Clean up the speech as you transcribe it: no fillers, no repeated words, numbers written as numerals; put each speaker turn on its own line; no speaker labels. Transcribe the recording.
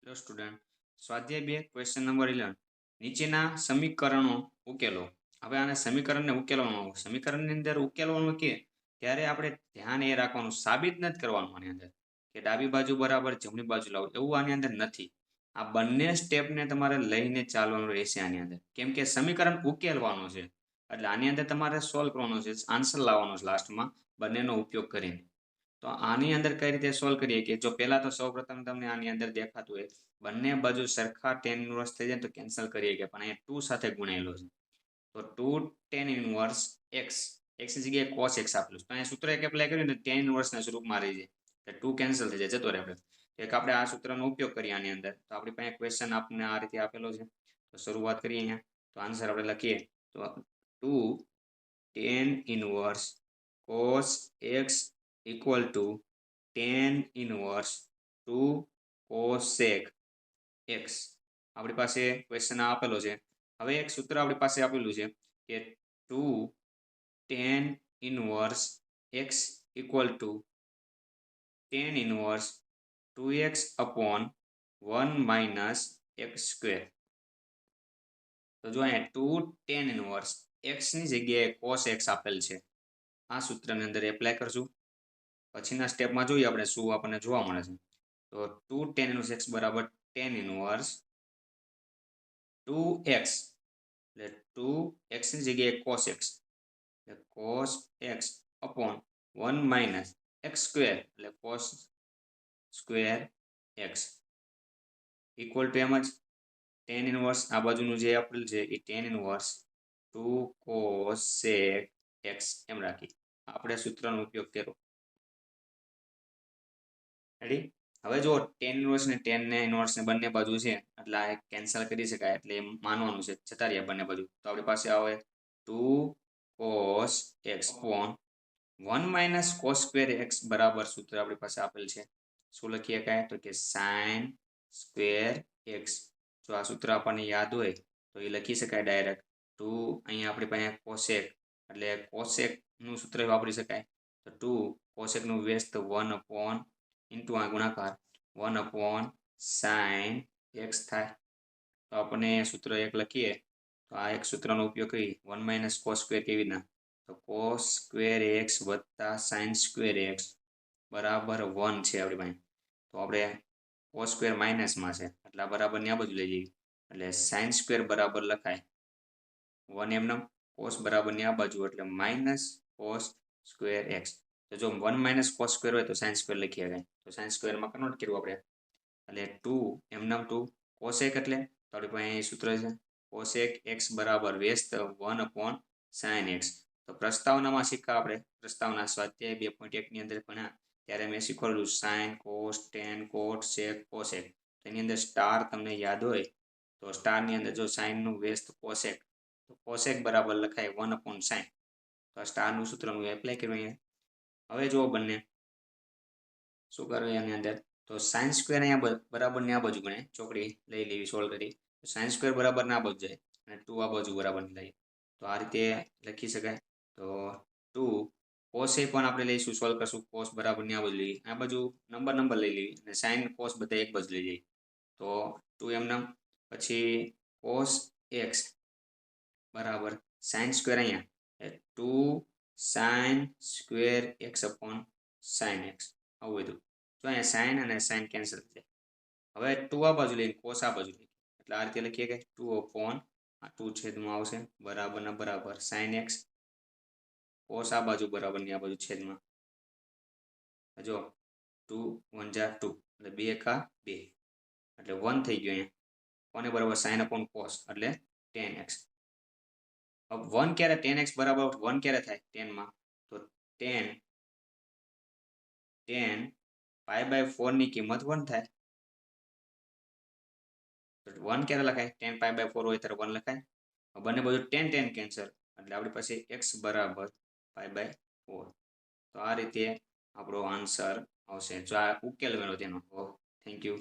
Hello student, સ્વાધ્યાય 2 question number 11 નીચેના સમીકરણો ઉકેલો. હવે આને સમીકરણને ઉકેલવાનું, સમીકરણની અંદર ઉકેલવાનું કે ત્યારે આપણે ધ્યાન એ રાખવાનું, સાબિત નથી કરવાનું આની અંદર કે ડાબી બાજુ બરાબર જમણી બાજુ લાવો એવું આની અંદર નથી. આ બંને સ્ટેપને તમારે લઈને ચાલવાનું રહેશે આની અંદર, કેમ કે સમીકરણ ઉકેલવાનું છે એટલે આની અંદર તમારે સોલ્વ કરવાનું છે, આન્સર લાવવાનો છે લાસ્ટમાં બંનેનો ઉપયોગ કરીને. તો આની અંદર કઈ રીતે સોલ્વ કરીએ કે જો પહેલા તો સૌપ્રથમ તમને આની અંદર દેખાતું હોય બંને બાજુ સરખા tan ઇનવર્સ થઈ જાય તો કેન્સલ કરીએ કે પણ અહીંયા 2 સાથે ગુણાયેલો છે તો 2 tan ઇનવર્સ x x ની જગ્યાએ cos x આપેલું છે તો અહીંયા સૂત્ર એક એપ્લાય કર્યું ને tan ઇનવર્સ ના સ્વરૂપમાં રહી જાય એટલે 2 કેન્સલ થઈ જાય, જતો રહે. આપણે એક આપણે આ સૂત્રનો ઉપયોગ કરીએ આની અંદર તો આપણી પાસે ક્વેશ્ચન આપણને આ રીતે આપેલો છે. તો શરૂઆત કરીએ અહીંયા, તો આન્સર આપણે લખીએ તો 2 tan inverse cos x equal to tan inverse 2 cosec x. આપણી પાસે ક્વેશ્ચન આપેલો છે. હવે એક સૂત્ર આપણી પાસે આપેલું છે કે 2 tan inverse x equal to tan inverse 2x upon 1 minus x square. તો જો અહીંયા 2 tan ઇનવર્સ x ની જગ્યાએ cos x આપેલ છે, આ સૂત્રની અંદર એપ્લાય કરશું. પછીના સ્ટેપમાં જોઈએ આપણે શું આપણને જોવા મળે છે. તો 2 tan ઇનવર્સ x બરાબર tan ઇનવર્સ 2x એટલે 2x ની જગ્યાએ cos x એટલે cos x upon 1 minus x square એટલે cos square x equal to એમ જ tan ઇનવર્સ આ બાજુનું જે આપેલું છે એ tan ઇનવર્સ 2 cosec x એમ રાખી આપણે સૂત્રનો ઉપયોગ કર્યો. રેડી? હવે જો tan ઇનવર્સ ને tan ને ઇનવર્સ ને બંને બાજુ છે એટલે આ કેન્સલ કરી શકાય એટલે એમ માનવાનું છે, જતા રહ્યા બંને બાજુ. તો આપણી પાસે આવે 2 cos x upon 1 minus cos square x બરાબર સૂત્ર આપણી પાસે આપેલ છે. શું લખીએ કાંઈ તો કે sin square x. જો આ સૂત્ર આપણને યાદ હોય તો એ લખી શકાય ડાયરેક્ટ 2 અહીંયા આપણી પાસે cosec એટલે cosec નું સૂત્ર વાપરી શકાય તો 2 cosec નું વ્યસ્ત 1 upon ઇન્ટુ આ ગુણાકાર 1 upon sin x થાય. તો આપણને સૂત્ર એક લખીએ તો આ એક સૂત્રનો ઉપયોગ કરી 1 minus cos square કેવી રીતના તો cos square x વત્તા sin square x બરાબર 1 છે આપણી પાસે. તો આપણે cos square માઇનસમાં છે એટલે આ બરાબર ને આ બાજુ લઈ જઈએ એટલે sin square બરાબર લખાય 1 એમનેમ, cos બરાબર ની આ બાજુ એટલે માઇનસ cos square x. તો જો 1 minus cos square હોય તો sin square લખી શકાય તો sin square માં કન્વર્ટ કર્યું આપણે એટલે 2 એમનેમ 2 cosec એટલે તો આપણી પાસે અહીં સૂત્ર છે cosec x બરાબર વ્યસ્ત 1 upon sin x. તો પ્રસ્તાવનામાં શીખા આપણે પ્રસ્તાવના સ્વાધ્યાય 2.1 ની અંદર ભણ્યા ત્યારે મેં શીખવાડ્યું sin cos tan cot sec cosec. તો એની અંદર સ્ટાર તમને યાદ હોય તો સ્ટાર ની અંદર જો sin નું વ્યસ્ત cosec તો cosec બરાબર લખાય 1 upon sin. તો આ સ્ટાર નું સૂત્રનું એપ્લાય કર્યું અહીંયા. હવે જો બંને શું કરવું એની અંદર તો sin square અહીંયા બરાબર ની આ બાજુ ગણે ચોકડી લઈ લેવી સોલ્વ કરી તો sin square બરાબર ના બાજુ જાય અને 2 આ બાજુ બરાબર લઈએ તો આ રીતે લખી શકાય. તો 2 cos એ પણ આપણે લઈશું સોલ્વ કરશું cos બરાબર ની આ બાજુ લઈએ, આ બાજુ નંબર લઈ લેવી અને sin cos બધા એક બાજુ લઈ જઈએ તો 2 એમનેમ. પછી cos x બરાબર sin square અહીંયા 2 sin square x upon sin x આવું બધું. જો અહીંયા sin અને sin કેન્સલ થઈ જાય. હવે 2 આ બાજુ લઈને cos આ બાજુ લઈએ એટલે આ રીતે લખીએ કે 2 upon આ 2 છેદમાં આવશે બરાબર ના બરાબર sin x cos આ બાજુ બરાબર ની આ બાજુ છેદમાં જો 2 1 જા 2 એટલે 2 એકા 2 એટલે 1 થઈ ગયો અહીંયા કોને બરાબર sin upon cos એટલે tan x. अब 1 ક્યારે tan x બરાબર 1 ક્યારે થાય 10 માં તો 10 પાઈ બાય 4 ની કિંમત 1 થાય તો 1 ક્યારે લખાય 10 પાઈ બાય 4 હોય ત્યારે 1 લખાય. બંને બાજુ tan કેન્સલ એટલે આપણી પાસે x બરાબર પાઈ બાય 4. તો આ રીતે આપણો આન્સર આવશે જો આ ઉકેલ ગણો તેનો. Thank you.